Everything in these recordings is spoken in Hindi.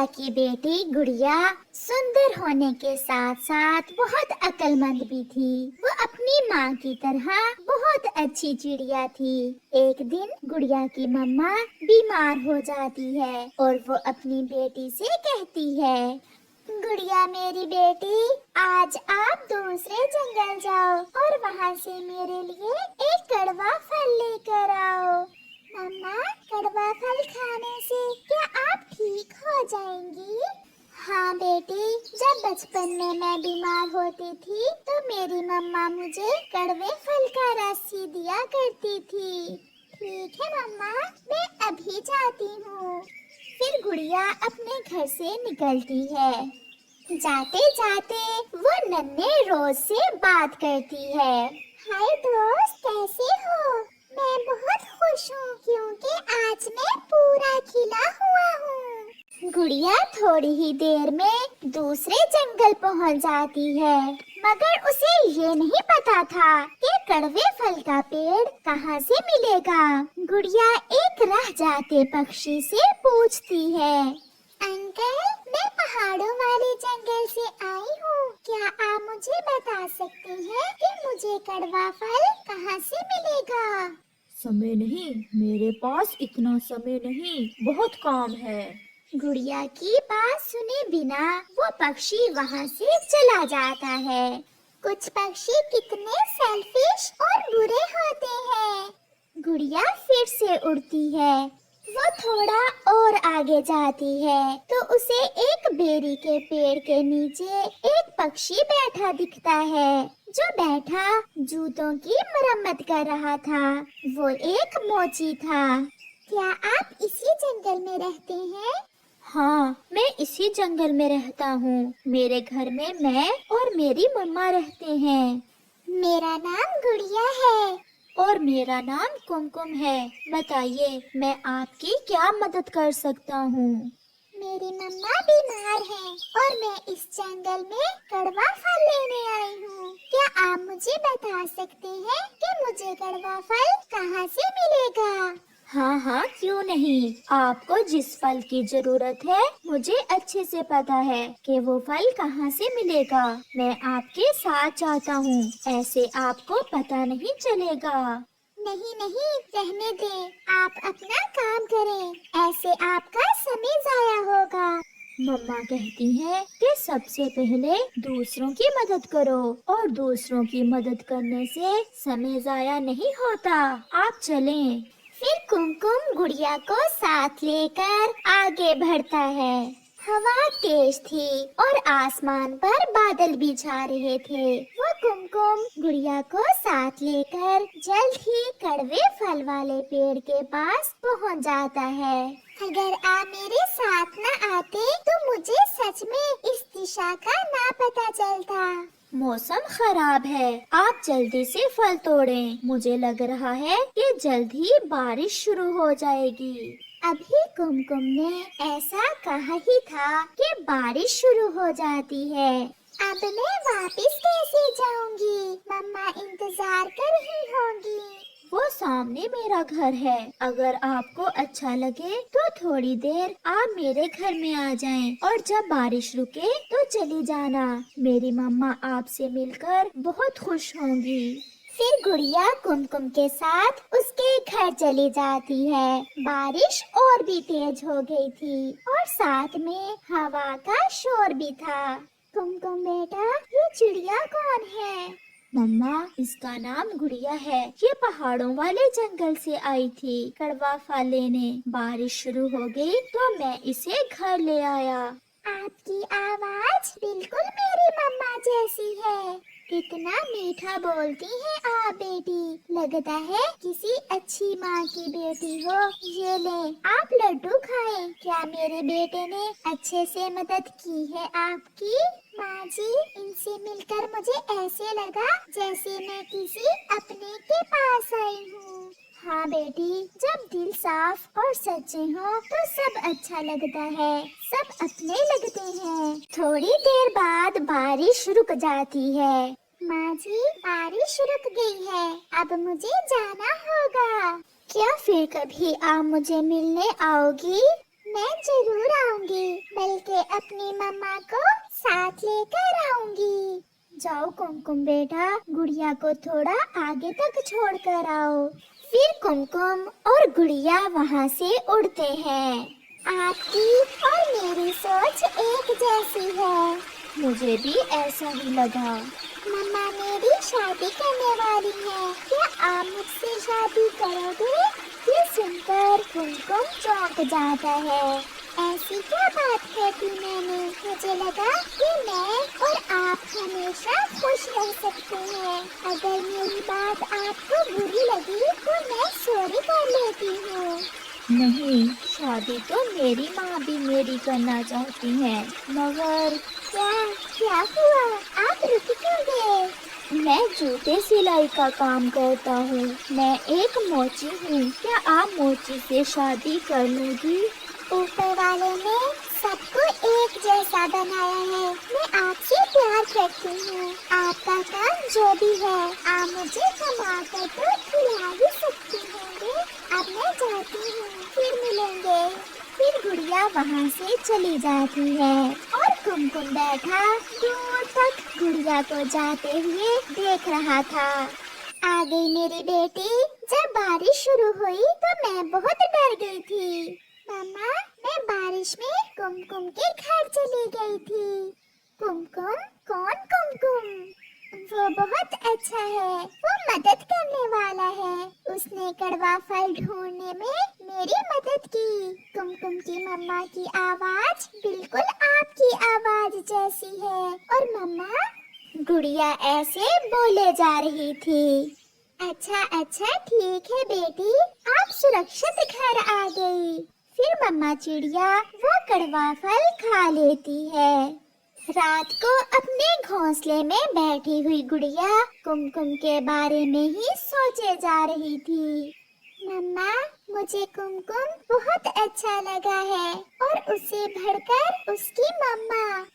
की बेटी गुड़िया सुंदर होने के साथ साथ बहुत अक्लमंद भी थी। वो अपनी माँ की तरह बहुत अच्छी चिड़िया थी। एक दिन गुड़िया की मम्मा बीमार हो जाती है और वो अपनी बेटी से कहती है, गुड़िया मेरी बेटी, आज आप दूसरे जंगल जाओ और वहाँ से मेरे लिए एक कड़वा फल लेकर आओ। मम्मा, कड़वा फल खाने से क्या आप ठीक हो जाएंगी? हाँ बेटी, जब बचपन में मैं बीमार होती थी तो मेरी मम्मा मुझे कड़वे फल का रस ही दिया करती थी। ठीक है मम्मा, मैं अभी जाती हूँ। फिर गुड़िया अपने घर से निकलती है। जाते जाते वो नन्हे रोज से बात करती है। हाय दोस्त, कैसे हो? मैं बहुत खुश हूँ क्योंकि आज मैं पूरा खिला हुआ हूँ। गुड़िया थोड़ी ही देर में दूसरे जंगल पहुँच जाती है, मगर उसे ये नहीं पता था कि कड़वे फल का पेड़ कहाँ से मिलेगा। गुड़िया एक रह जाते पक्षी से पूछती है, अंकल, मैं पहाड़ों वाले जंगल से आई हूँ। क्या आप मुझे बता सकते हैं कि मुझे कड़वा फल कहाँ से मिलेगा? समय नहीं, मेरे पास इतना समय नहीं, बहुत काम है। गुड़िया की बात सुने बिना वो पक्षी वहाँ से चला जाता है। कुछ पक्षी कितने सेल्फिश और बुरे होते हैं। गुड़िया फिर से उड़ती है। वो थोड़ा और आगे जाती है तो उसे एक बेरी के पेड़ के नीचे एक पक्षी बैठा दिखता है, जो बैठा जूतों की मरम्मत कर रहा था। वो एक मोची था। क्या आप इसी जंगल में रहते हैं? हाँ, मैं इसी जंगल में रहता हूँ। मेरे घर में मैं और मेरी मम्मा रहते हैं। मेरा नाम गुड़िया है। और मेरा नाम कुमकुम है। बताइए, मैं आपकी क्या मदद कर सकता हूँ? मेरी मम्मा बीमार हैं और मैं इस जंगल में कड़वा फल लेने आई हूँ। क्या आप मुझे बता सकते हैं कि मुझे कड़वा फल कहाँ से मिलेगा? हाँ हाँ, क्यों नहीं। आपको जिस फल की जरूरत है मुझे अच्छे से पता है कि वो फल कहाँ से मिलेगा। मैं आपके साथ चाहता हूँ, ऐसे आपको पता नहीं चलेगा। नहीं नहीं, रहने दें। आप अपना काम करें, ऐसे आपका समय जाया होगा। मम्मा कहती है कि सबसे पहले दूसरों की मदद करो और दूसरों की मदद करने से समय जाया नहीं होता। आप चलें। फिर कुमकुम गुड़िया को साथ लेकर आगे बढ़ता है। हवा तेज थी और आसमान पर बादल भी छा रहे थे। वो कुमकुम गुड़िया को साथ लेकर जल्द ही कड़वे फल वाले पेड़ के पास पहुंच जाता है। अगर आप मेरे साथ न आते तो मुझे सच में इस दिशा का ना पता चलता। मौसम खराब है, आप जल्दी से फल तोड़ें। मुझे लग रहा है कि जल्द ही बारिश शुरू हो जाएगी। अभी कुमकुम ने ऐसा कहा ही था कि बारिश शुरू हो जाती है। अब मैं वापस कैसे जाऊंगी? मम्मा इंतजार कर रही होंगी। वो सामने मेरा घर है। अगर आपको अच्छा लगे तो थोड़ी देर आप मेरे घर में आ जाएं और जब बारिश रुके तो चली जाना। मेरी मम्मा आपसे मिलकर बहुत खुश होंगी। फिर गुड़िया कुमकुम के साथ उसके घर चली जाती है। बारिश और भी तेज हो गई थी और साथ में हवा का शोर भी था। कुमकुम बेटा, ये चिड़िया कौन है? मम्मा, इसका नाम गुड़िया है। ये पहाड़ों वाले जंगल से आई थी कड़वा फल लेने। बारिश शुरू हो गई तो मैं इसे घर ले आया। आपकी आवाज बिल्कुल मेरी मम्मा जैसी है। कितना मीठा बोलती हैं आप बेटी। लगता है किसी अच्छी माँ की बेटी हो। ये ले, आप लड्डू खाएं। क्या मेरे बेटे ने अच्छे से मदद की है आपकी? माँ जी, इनसे मिलकर मुझे ऐसे लगा जैसे मैं किसी अपने के पास आई हूँ। हाँ बेटी, जब दिल साफ और सच्चे हो तो सब अच्छा लगता है, सब अपने लगते हैं। थोड़ी देर बाद बारिश रुक जाती है। माँ जी, बारिश रुक गई है, अब मुझे जाना होगा। क्या फिर कभी आप मुझे मिलने आओगी? मैं जरूर आऊंगी, बल्कि अपनी मम्मा को साथ लेकर आऊंगी। जाओ कुमकुम बेटा, गुड़िया को थोड़ा आगे तक छोड़ कर आओ। फिर कुमकुम और गुड़िया वहाँ से उड़ते हैं। आपकी और मेरी सोच एक जैसी है। मुझे भी ऐसा ही लगा। मम्मा मेरी शादी करने वाली है, क्या आप मुझसे शादी करोगे? ये सुनकर कुमकुम चौंक जाता है। ऐसी क्या बात कर दी मैंने? मुझे लगा कि मैं और आप हमेशा खुश रह सकते हैं। अगर मेरी बात आपको बुरी लगी तो मैं सॉरी कर लेती हूँ। नहीं, शादी तो मेरी माँ भी मेरी करना चाहती है, मगर क्या हुआ? आप रुक क्यों गए? मैं जूते सिलाई का काम करता हूँ। मैं एक मोची हूँ। क्या आप मोची से शादी कर लोगी? ऊपर वाले ने सबको एक जैसा बनाया है। मैं आपसे प्यार करती हूँ। आपका काम जो भी है, आप मुझे कमा कर तो खिला ही सकती होंगे। अब मैं जाती हूँ, फिर मिलेंगे। फिर गुड़िया वहाँ से चली जाती है और कुमकुम बैठा दूर तक गुड़िया को जाते हुए देख रहा था। आ गई मेरी बेटी। जब बारिश शुरू हुई तो मैं बहुत डर गई थी। मम्मा, मैं बारिश में कुमकुम के घर चली गई थी। कुमकुम? कौन कुमकुम? वो बहुत अच्छा है, वो मदद करने वाला है। उसने कड़वा फल ढूंढने में मेरी मदद की। कुमकुम की मम्मा की आवाज बिल्कुल आपकी आवाज जैसी है। और मम्मा? गुड़िया ऐसे बोले जा रही थी। अच्छा ठीक है बेटी, आप सुरक्षित घर आ गई। फिर मम्मा चिड़िया वो कड़वा फल खा लेती है। रात को अपने घोंसले में बैठी हुई गुड़िया कुमकुम के बारे में ही सोचे जा रही थी। मम्मा, मुझे कुमकुम बहुत अच्छा लगा है, और उससे बढ़कर उसकी मम्मा।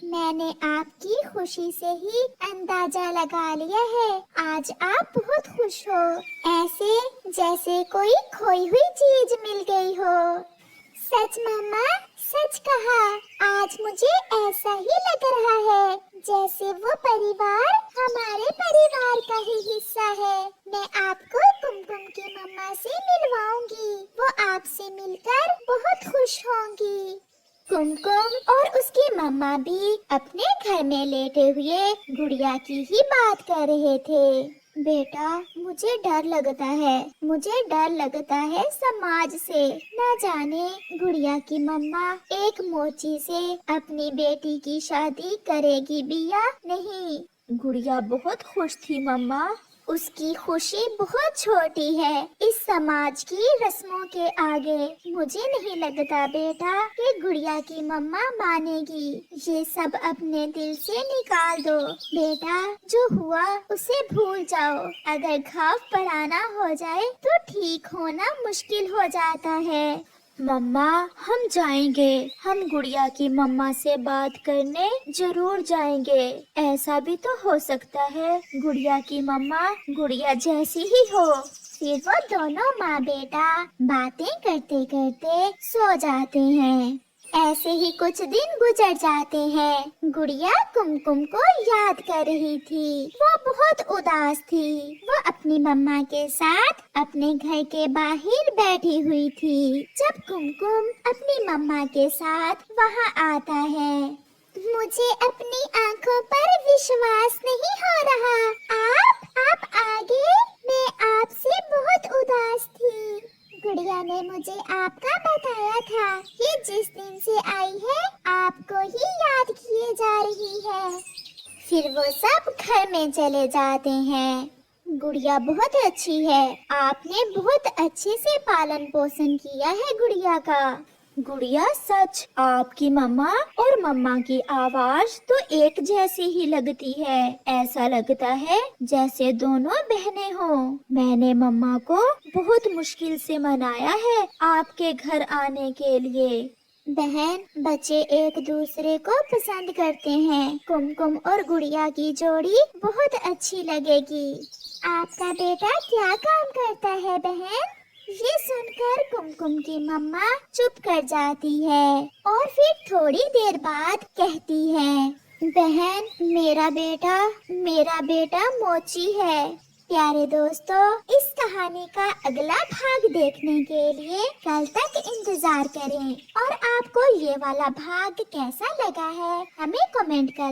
मैंने आपकी खुशी से ही अंदाजा लगा लिया है। आज आप बहुत खुश हो, ऐसे जैसे कोई खोई हुई चीज मिल गई हो। सच मम्मा, सच कहा। आज मुझे ऐसा ही लग रहा है जैसे वो परिवार हमारे परिवार का ही हिस्सा है। मैं आपको कुमकुम की मम्मा से मिलवाऊंगी। वो आपसे मिलकर बहुत खुश होंगी। कुमकुम और उसकी मम्मा भी अपने घर में लेटे हुए गुड़िया की ही बात कर रहे थे। बेटा, मुझे डर लगता है। मुझे डर लगता है समाज से। न जाने गुड़िया की मम्मा एक मोची से अपनी बेटी की शादी करेगी भी या नहीं। गुड़िया बहुत खुश थी मम्मा। उसकी खुशी बहुत छोटी है इस समाज की रस्मों के आगे। मुझे नहीं लगता बेटा कि गुड़िया की मम्मा मानेगी। ये सब अपने दिल से निकाल दो बेटा। जो हुआ उसे भूल जाओ। अगर घाव पराना हो जाए तो ठीक होना मुश्किल हो जाता है। मम्मा, हम जाएंगे। हम गुड़िया की मम्मा से बात करने जरूर जाएंगे। ऐसा भी तो हो सकता है गुड़िया की मम्मा गुड़िया जैसी ही हो। फिर वो दोनों माँ बेटा बातें करते करते सो जाते हैं। ऐसे ही कुछ दिन गुजर जाते हैं। गुड़िया कुमकुम को याद कर रही थी। वो बहुत उदास थी। वो अपनी मम्मा के साथ अपने घर के बाहर बैठी हुई थी जब कुमकुम अपनी मम्मा के साथ वहाँ आता है। मुझे अपनी आंखों पर विश्वास नहीं हो रहा। आप आ गए। मैं आपसे बहुत उदास थी। गुड़िया ने मुझे आपका बताया था कि जिस दिन से आई है आपको ही याद किए जा रही है। फिर वो सब घर में चले जाते हैं। गुड़िया बहुत अच्छी है। आपने बहुत अच्छे से पालन पोषण किया है गुड़िया का। गुड़िया, सच आपकी मम्मा और मम्मा की आवाज तो एक जैसी ही लगती है। ऐसा लगता है जैसे दोनों बहनें हों। मैंने मम्मा को बहुत मुश्किल से मनाया है आपके घर आने के लिए। बहन, बच्चे एक दूसरे को पसंद करते हैं। कुमकुम और गुड़िया की जोड़ी बहुत अच्छी लगेगी। आपका बेटा क्या काम करता है बहन? ये सुनकर कुमकुम की मम्मा चुप कर जाती है और फिर थोड़ी देर बाद कहती है, बहन मेरा बेटा मोची है। प्यारे दोस्तों, इस कहानी का अगला भाग देखने के लिए कल तक इंतजार करें और आपको ये वाला भाग कैसा लगा है हमें कमेंट कर